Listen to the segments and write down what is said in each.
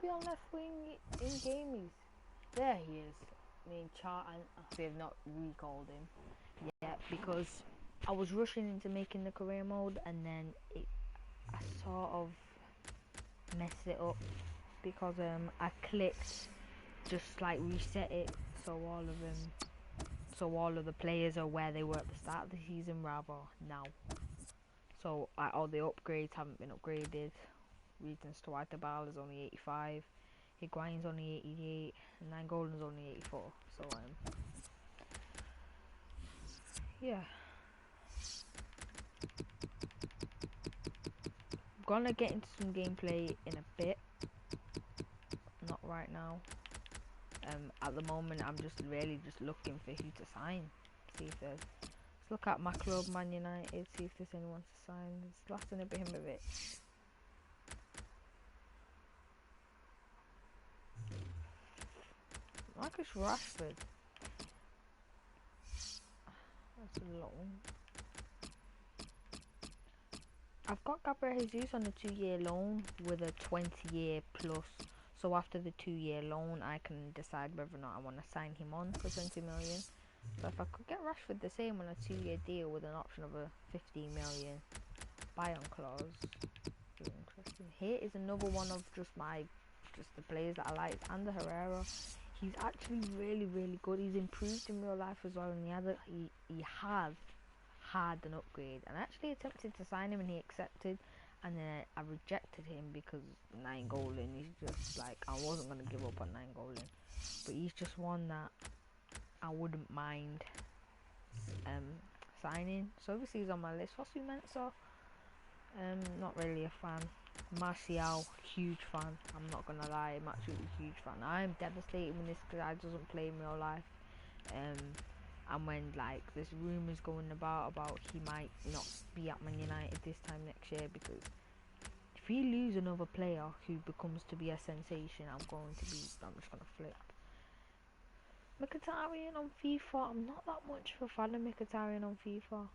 be on left wing in gamies. There he is. I mean, Chart, and we have not recalled him yet because I was rushing into making the career mode, and then I sort of messed it up because I clicked just like reset it so all of the players are where they were at the start of the season rather now. So all the upgrades haven't been upgraded. Regis Tawatibal is only 85, Higuain's only 88, and Nainggolan's only 84. So yeah. I'm gonna get into some gameplay in a bit. Not right now. At the moment, I'm just really just looking for who to sign. See if there's. Let's look at my club, Man United. See if there's anyone to sign. It's Zlatan Ibrahimovic. Marcus Rashford. That's a loan. I've got Gabriel Jesus on a 2-year loan with a 20-year plus. So after the 2-year loan, I can decide whether or not I want to sign him on for 20 million. So if I could get Rashford the same on a 2-year deal with an option of a 15 million buy-on clause, really interesting. Here is another one of just the players that I like. Ander Herrera. He's actually really, really good. He's improved in real life as well, and he has had an upgrade. And I actually attempted to sign him, and he accepted, and then I rejected him because Nainggolan. He's just like, I wasn't gonna give up on Nainggolan, but he's just one that I wouldn't mind signing. So obviously he's on my list. Fosu Mensah, not really a fan. Martial, huge fan. I'm not gonna lie, I'm absolutely huge fan. I'm devastated when this guy doesn't play in real life. And when like there's rumours going about he might not be at Man United this time next year, because if we lose another player who becomes to be a sensation, I'm just gonna flip. Mkhitaryan on FIFA, I'm not that much of a fan of Mkhitaryan on FIFA.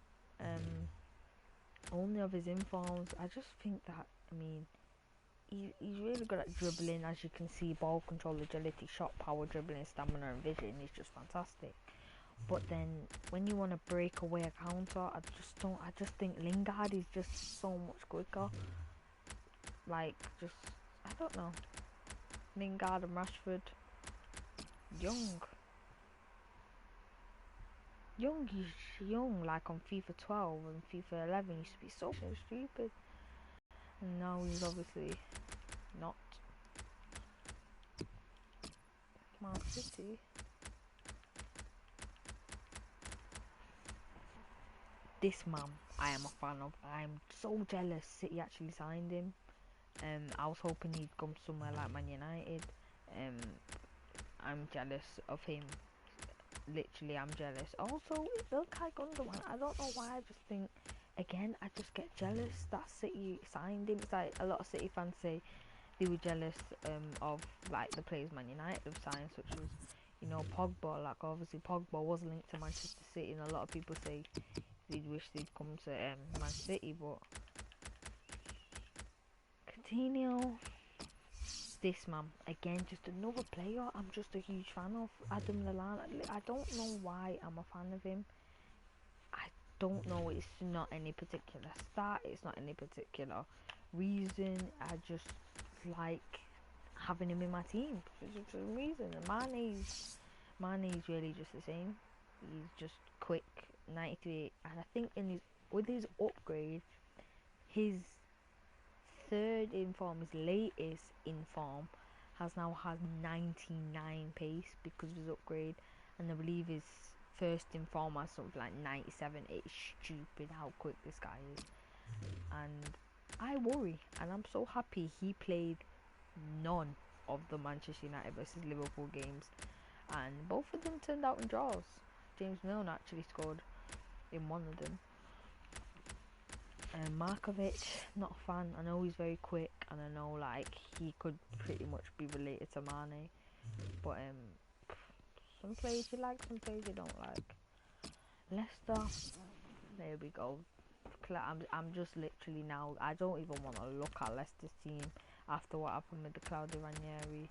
Only of his informs. I just think that, I mean, he's really good at dribbling, as you can see. Ball control, agility, shot power, dribbling, stamina and vision. He's just fantastic. But then when you want to break away a counter, I just think Lingard is just so much quicker. Like, just, I don't know. Lingard and Rashford. Young, like on FIFA 12 and FIFA 11, used to be so stupid. And now he's obviously not. Man City. This man, I am a fan of. I'm so jealous City actually signed him. I was hoping he'd come somewhere like Man United. I'm jealous of him. Literally, I'm jealous. Also, Ilkay Gundogan, I don't know why, I just think, again, I just get jealous that City signed him. It's like a lot of City fans say they were jealous of like the players Man United have signed, such as, you know, Pogba. Like, obviously Pogba was linked to Manchester City, and a lot of people say they'd wish they'd come to Man City. But Coutinho, this man, again, just another player I'm just a huge fan of. Adam Lallana, I don't know why I'm a fan of him. I don't know, it's not any particular stat, it's not any particular reason. I just like having him in my team for some reason. And Mane's really just the same. He's just quick, 93, and I think with his upgrade, his third in form, his latest in form, has 99 pace because of his upgrade, and I believe his first in form has something like 97. It's stupid how quick this guy is, and I worry, and I'm so happy he played none of the Manchester United versus Liverpool games, and both of them turned out in draws. James Milner actually scored in one of them. Markovic, not a fan. I know he's very quick, and I know like he could pretty much be related to Mane, but some players you like, some players you don't like. Leicester, there we go. I'm just literally now, I don't even want to look at Leicester's team. after what happened with the Claudio Ranieri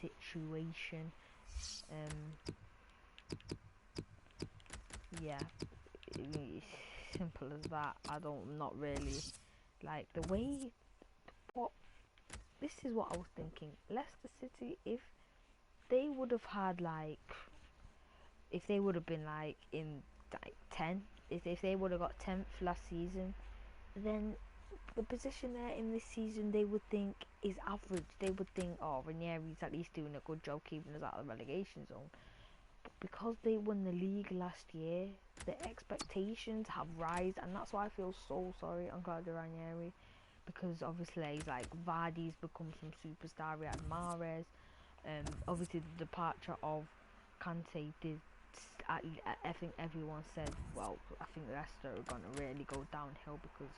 situation. Yeah, simple as that. Not really like the way. What this is what I was thinking. Leicester City, if they would have had like, if they would have been like in like 10, if they would have got 10th last season, then the position they're in this season, they would think is average. They would think, oh, Ranieri's at least doing a good job keeping us out of the relegation zone. But because they won the league last year, the expectations have risen, and that's why I feel so sorry on Claudio Ranieri. Because obviously, he's like Vardy's become some superstar. We had Mahrez. Obviously, the departure of Kante did. I think everyone said, well, I think Leicester are gonna really go downhill because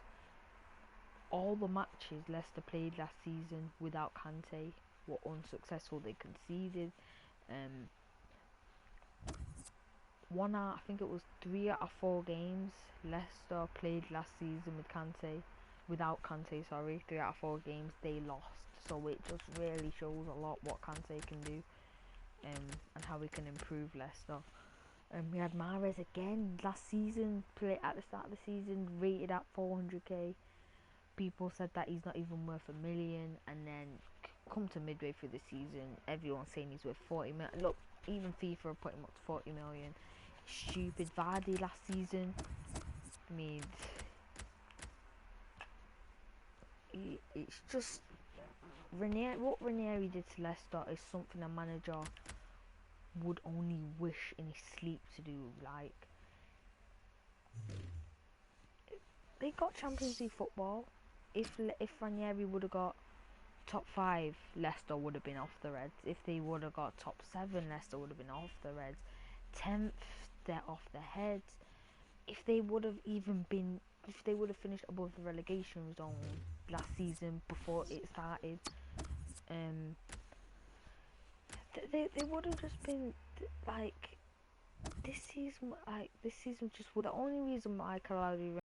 all the matches Leicester played last season without Kante were unsuccessful. They conceded. Um, I think it was 3 out of 4 games Leicester played last season without Kante. Sorry, 3 out of 4 games they lost. So it just really shows a lot what Kante can do, and how we can improve Leicester. We had Mahrez again last season, play at the start of the season, rated at 400k. People said that he's not even worth a million, and then come to midway through the season, everyone's saying he's worth 40 million. Look, even FIFA put him up to 40 million. Stupid. Vardy last season, I mean, it's just what Ranieri did to Leicester is something a manager would only wish in his sleep to do. Like, they got Champions League football. If Ranieri would have got top 5, Leicester would have been off the Reds. If they would have got top 7, Leicester would have been off the Reds. 10th, they're off their heads. If they would have finished above the relegation zone last season before it started, they would have just been like, this season just would. The only reason why Claudio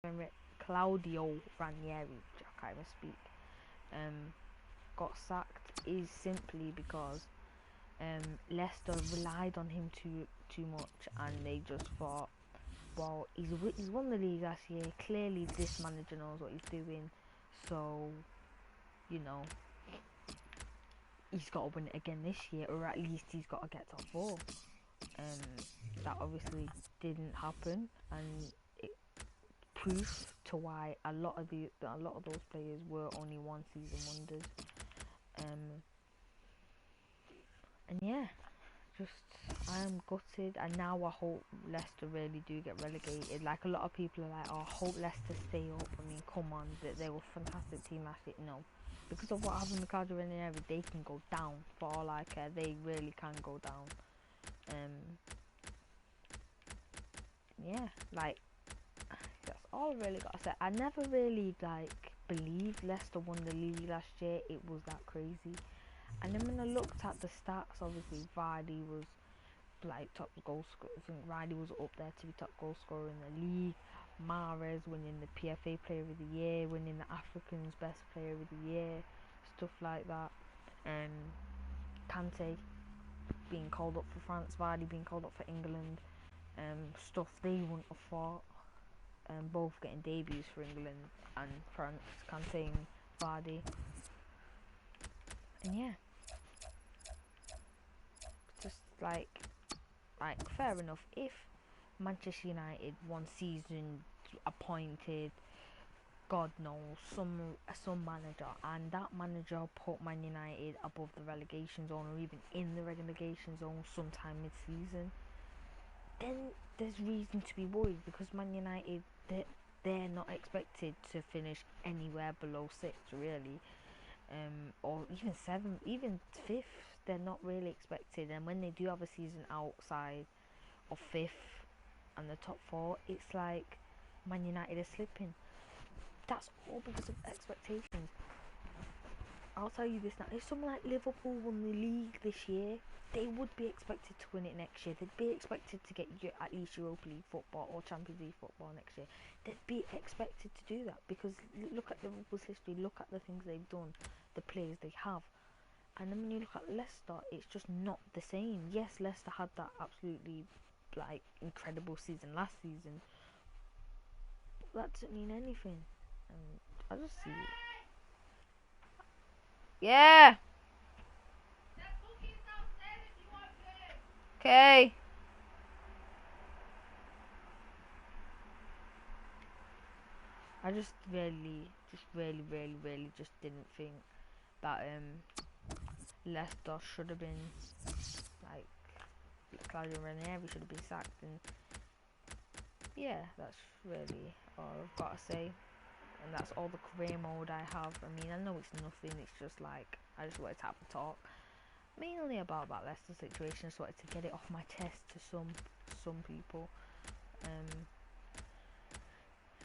Ranieri, I can't even speak, got sacked is simply because Leicester relied on him too much, and they just thought, well, he's won the league last year. Clearly, this manager knows what he's doing, so you know he's got to win it again this year, or at least he's got to get top 4. That obviously didn't happen, and it proves to why a lot of those players were only 1-season wonders. And yeah, just I am gutted, and now I hope Leicester really do get relegated. Like, a lot of people are like, oh, I hope Leicester stay up. I mean, come on, they were a fantastic team last year. No, because of what happened with Claudio Ranieri, they can go down. For all I care, they really can go down. Yeah, like, that's all I really gotta say. I never really like believed Leicester won the league last year. It was that crazy. And then when I looked at the stats, obviously Vardy was like top goal scorer. I think Vardy was up there to be top goal scorer in the league. Mahrez winning the PFA Player of the Year, winning the Africans Best Player of the Year, stuff like that. Kante being called up for France, Vardy being called up for England. Stuff they wouldn't have thought. Both getting debuts for England and France, Kante and Vardy. And yeah, just like fair enough. If Manchester United one season appointed, God knows, some manager, and that manager put Man United above the relegation zone, or even in the relegation zone sometime mid-season, then there's reason to be worried, because Man United, they're not expected to finish anywhere below 6th, really, or even 7th, even 5th. They're not really expected, and when they do have a season outside of 5th and the top 4, it's like Man United are slipping. That's all because of expectations. I'll tell you this now. If someone like Liverpool won the league this year, they would be expected to win it next year. They'd be expected to get at least Europa League football or Champions League football next year. They'd be expected to do that because look at Liverpool's history. Look at the things they've done, the players they have. And then when you look at Leicester, it's just not the same. Yes, Leicester had that absolutely like incredible season last season. But that doesn't mean anything. And I just see it. Yeah. Okay. I just really just didn't think that Leicester should have been like Claudio Ranieri should have been sacked, and yeah, that's really all I've got to say. And that's all the career mode I have. I mean, I know it's nothing. It's just like I just wanted to have a talk, mainly about that Leicester situation. Just wanted to get it off my chest to some people.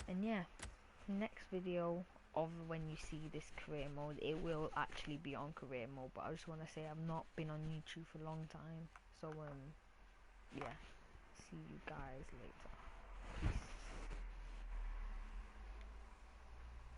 And yeah, next video of when you see this career mode, it will actually be on career mode. But I just want to say I've not been on YouTube for a long time, so yeah. See you guys later.